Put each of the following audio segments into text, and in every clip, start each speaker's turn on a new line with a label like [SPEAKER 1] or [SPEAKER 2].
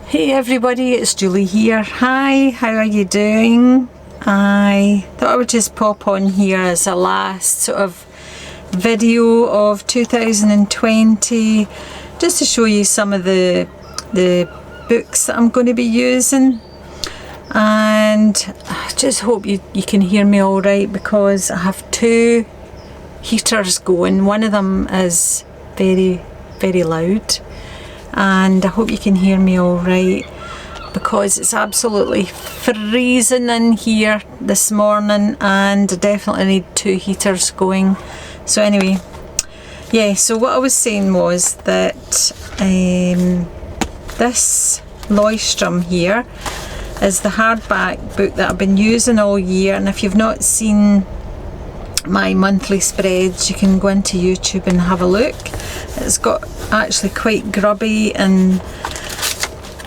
[SPEAKER 1] Hey everybody, it's Julie here. Hi, how are you doing? I thought I would just pop on here as a last sort of video of 2020 just to show you some of the books that I'm going to be using, and I just hope you can hear me alright because I have two heaters going. One of them is very loud, and I hope you can hear me alright because it's absolutely freezing in here this morning and I definitely need two heaters going. So anyway, yeah, so what I was saying was that this Leuchtturm here is the hardback book that I've been using all year, and if you've not seen my monthly spreads you can go into YouTube and have a look. It's got actually quite grubby and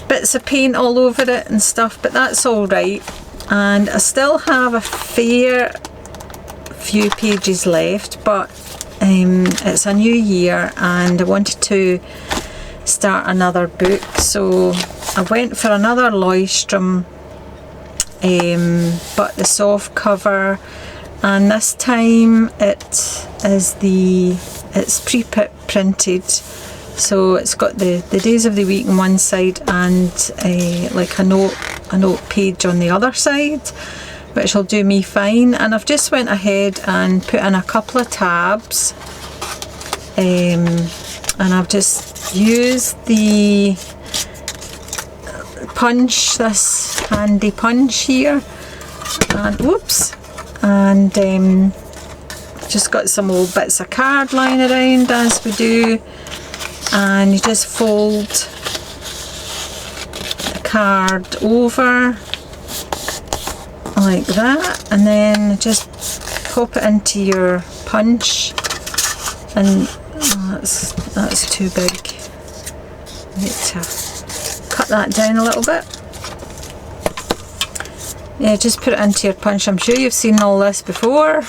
[SPEAKER 1] bits of paint all over it and stuff, but that's alright, and I still have a fair few pages left, but it's a new year and I wanted to start another book, so I went for another Leuchtturm, but the soft cover, and this time it's pre-printed, so it's got the days of the week on one side and like a note page on the other side, which will do me fine. And I've just went ahead and put in a couple of tabs, and I've just used the punch, this handy punch here, and whoops, and just got some old bits of card lying around as we do, and you just fold the card over like that and then just pop it into your punch, and that's too big. I need to cut that down a little bit. Yeah, just put it into your punch. I'm sure you've seen all this before,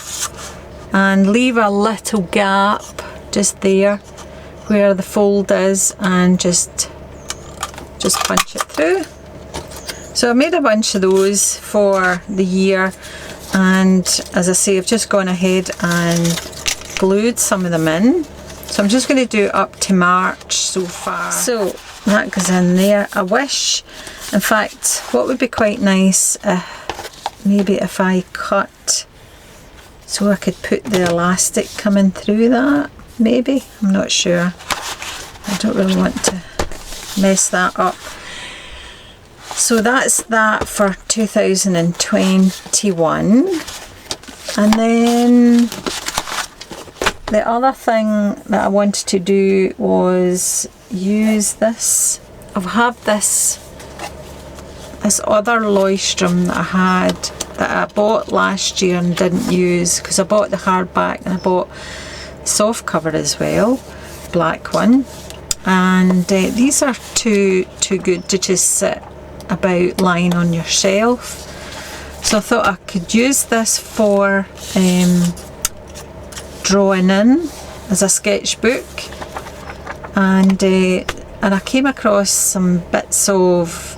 [SPEAKER 1] and leave a little gap just there where the fold is and just punch it through. So I made a bunch of those for the year, and as I say, I've just gone ahead and glued some of them in. So I'm just going to do up to March so far. So that goes in there. I wish, in fact, what would be quite nice, maybe if I cut so I could put the elastic coming through that, maybe, I'm not sure. I don't really want to mess that up. So that's that for 2021. And then the other thing that I wanted to do was use this. I have this other Leuchtturm that I had, that I bought last year and didn't use because I bought the hardback and I bought the soft cover as well, black one, and these are too good to just sit about lying on your shelf, so I thought I could use this for drawing in as a sketchbook, and I came across some bits of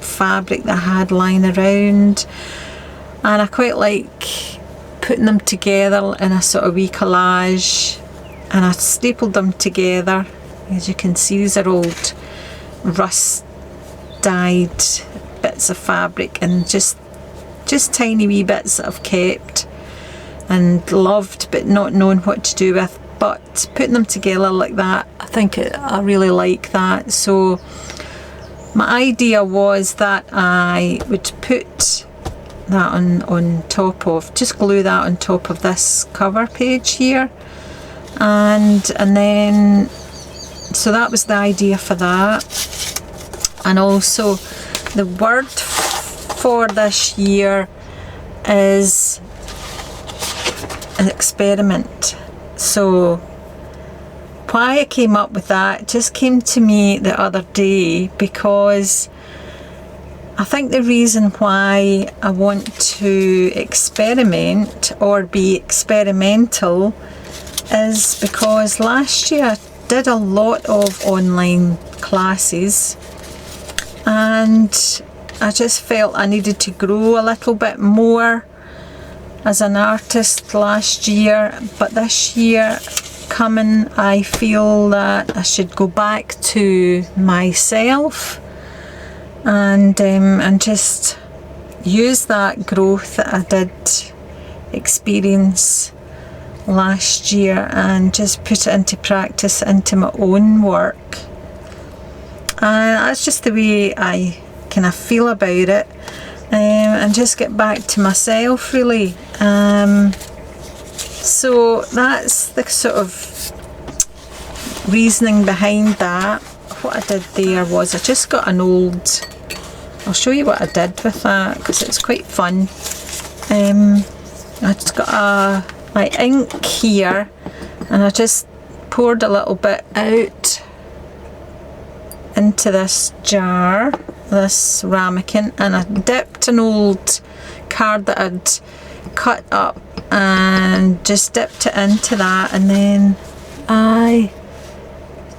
[SPEAKER 1] fabric that I had lying around, and I quite like putting them together in a sort of wee collage, and I stapled them together. As you can see, these are old rust dyed bits of fabric and just tiny wee bits that I've kept and loved but not known what to do with, but putting them together like that, I really like that. So my idea was that I would put that on top of, just glue that on top of this cover page here, and then, so that was the idea for that. And also the word for this year is an experiment. So why I came up with that just came to me the other day, because I think the reason why I want to experiment or be experimental is because last year I did a lot of online classes and I just felt I needed to grow a little bit more as an artist last year, but this year coming I feel that I should go back to myself and just use that growth that I did experience last year and just put it into practice into my own work. And that's just the way I kind of feel about it, and just get back to myself really. So that's the sort of reasoning behind that. What I did there was I just got an old, I'll show you what I did with that because it's quite fun. I just got my ink here, and I just poured a little bit out into this jar, this ramekin, and I dipped an old card that I'd cut up and just dipped it into that, and then I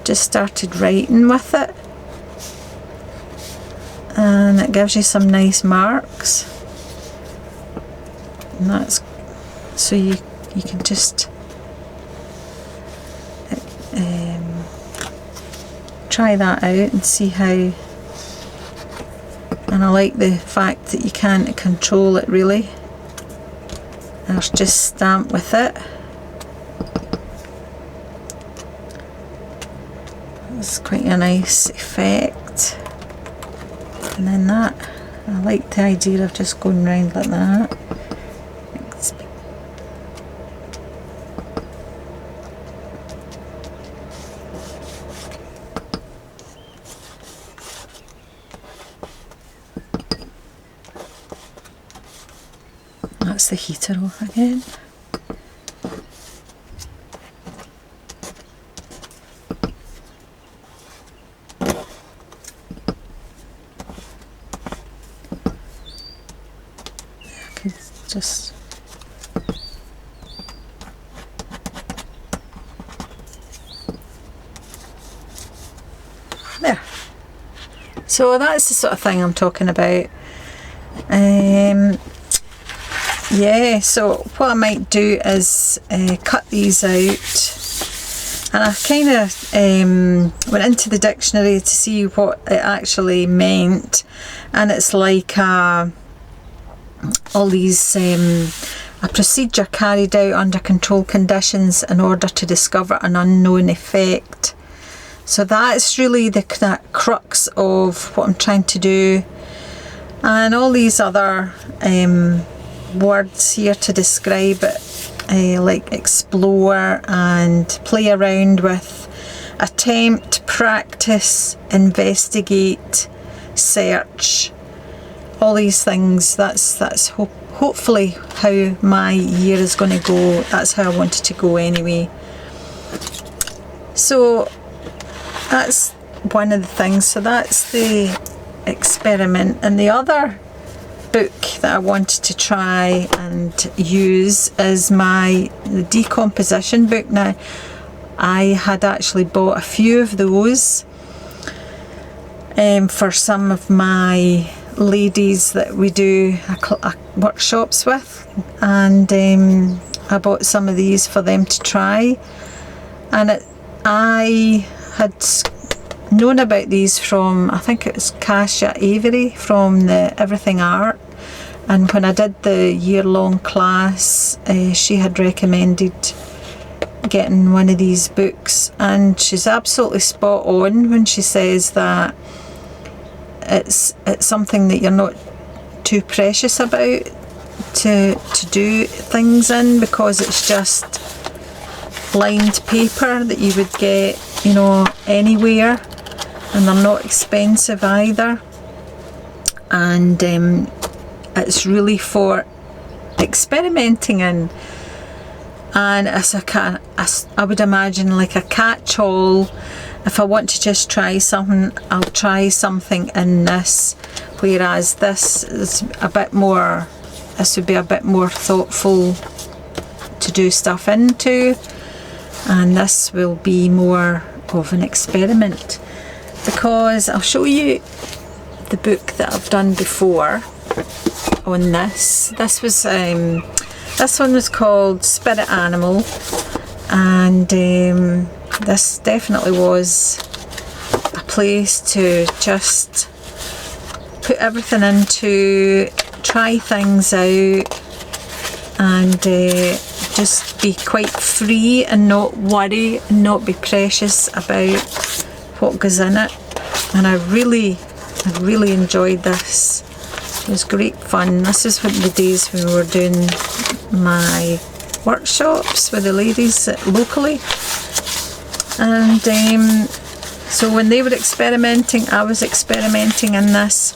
[SPEAKER 1] just started writing with it, and it gives you some nice marks, and that's so you can just try that out and see how. And I like the fact that you can't control it really. I'll just stamp with it. It's quite a nice effect. And then that, I like the idea of just going round like that. That's the heater off again. I could just there. So that's the sort of thing I'm talking about. Yeah, so what I might do is cut these out, and I kind of went into the dictionary to see what it actually meant, and it's like all these a procedure carried out under controlled conditions in order to discover an unknown effect. So that's really the crux of what I'm trying to do, and all these other words here to describe it, like explore and play around with, attempt, practice, investigate, search, all these things. That's hopefully how my year is going to go. That's how I want it to go anyway. So that's one of the things. So that's the experiment. And the other book that I wanted to try and use is the Decomposition book. Now, I had actually bought a few of those for some of my ladies that we do workshops with, and I bought some of these for them to try, and I had known about these from, I think it was Kasia Avery from the Everything Art, and when I did the year-long class she had recommended getting one of these books, and she's absolutely spot on when she says that it's something that you're not too precious about to do things in, because it's just lined paper that you would get, you know, anywhere, and they're not expensive either, and it's really for experimenting in. And as I would imagine, like a catch-all, if I want to just try something, I'll try something in this, whereas this is a bit more, this would be a bit more thoughtful to do stuff into, and this will be more of an experiment, because I'll show you the book that I've done before on this. This one was called Spirit Animal, and this definitely was a place to just put everything into, try things out, and just be quite free and not worry and not be precious about what goes in it. And I really enjoyed this. It was great fun. This is the days when we were doing my workshops with the ladies locally, and so when they were experimenting, I was experimenting in this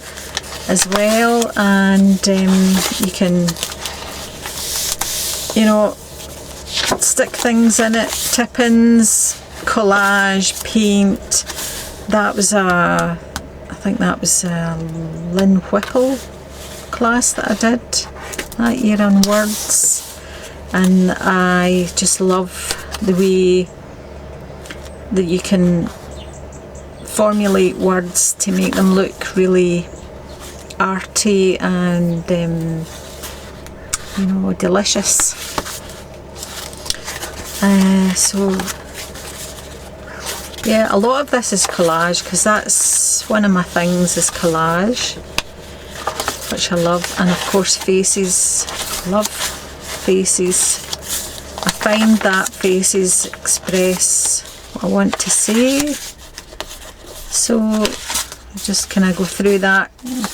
[SPEAKER 1] as well. And you can, you know, stick things in it, tip-ins, collage, paint. That was I think that was a Lynn Whipple class that I did that year on words, and I just love the way that you can formulate words to make them look really arty and you know, delicious. So yeah, a lot of this is collage, because that's one of my things, is collage, which I love. And of course faces, love faces. I find that faces express what I want to say, so I'll just kind of go through that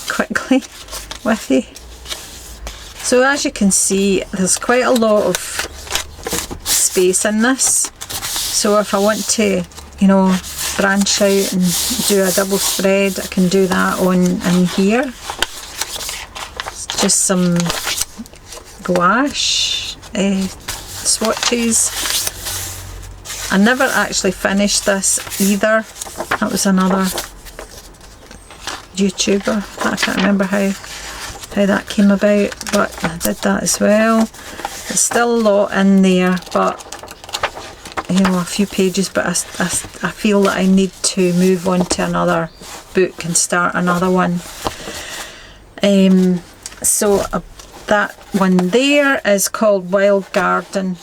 [SPEAKER 1] quickly with you. So as you can see, there's quite a lot of space in this, so if I want to, you know, branch out and do a double spread, I can do that in here. It's just some gouache swatches. I never actually finished this either. That was another YouTuber. I can't remember how that came about, but I did that as well. There's still a lot in there, but you know, a few pages, but I feel that I need to move on to another book and start another one. So that one there is called Wild Garden.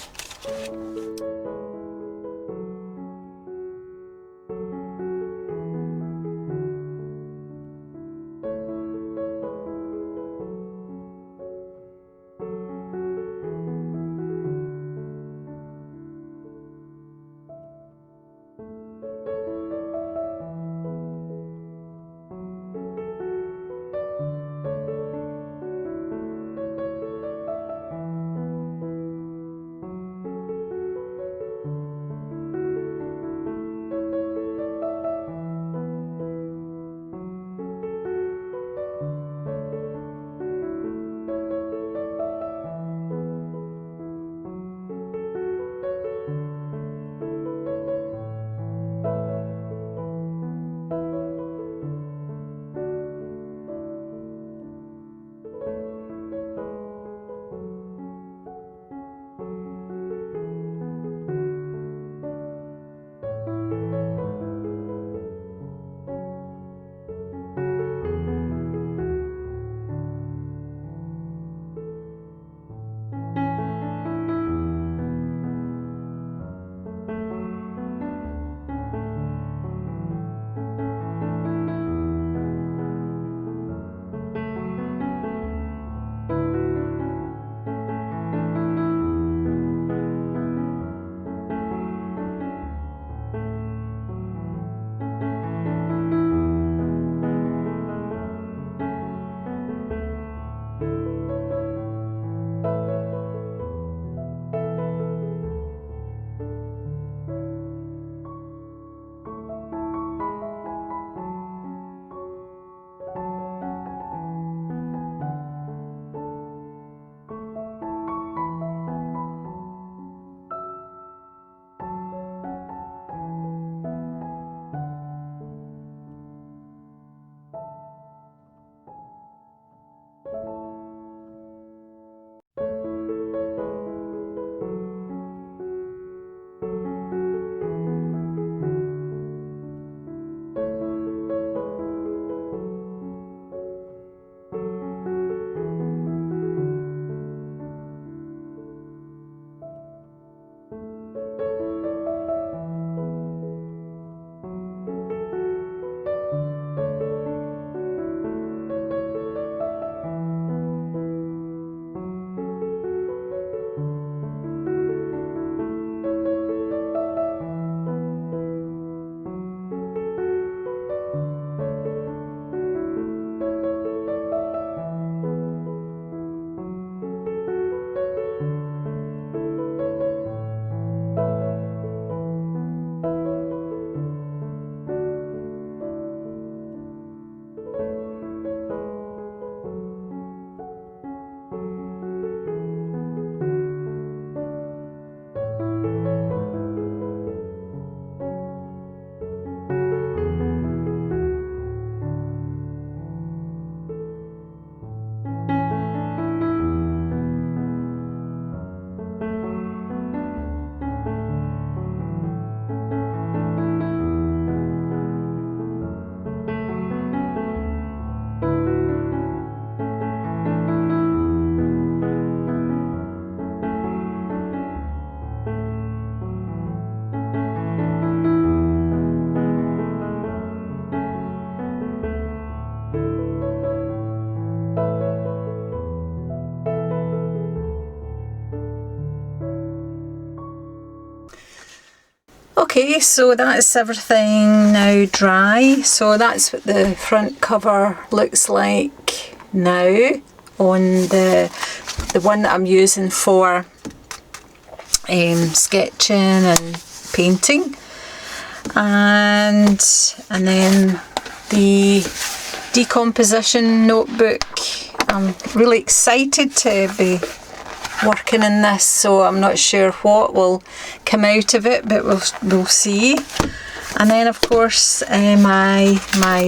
[SPEAKER 1] Okay, so that's everything now dry. So that's what the front cover looks like now on the one that I'm using for sketching and painting. And then the decomposition notebook. I'm really excited to be working in this, so I'm not sure what will come out of it, but we'll see. And then of course my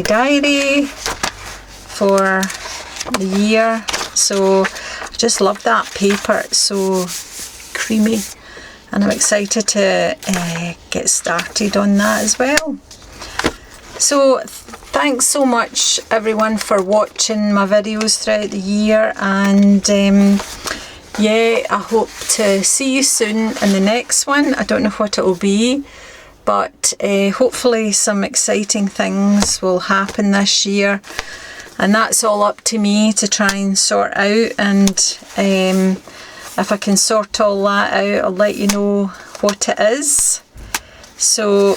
[SPEAKER 1] diary for the year. So I just love that paper, it's so creamy, and I'm excited to get started on that as well. So thanks so much everyone for watching my videos throughout the year, and yeah, I hope to see you soon in the next one. I don't know what it will be, but hopefully some exciting things will happen this year, and that's all up to me to try and sort out. And if I can sort all that out, I'll let you know what it is. So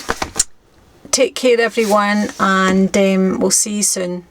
[SPEAKER 1] take care everyone, and we'll see you soon.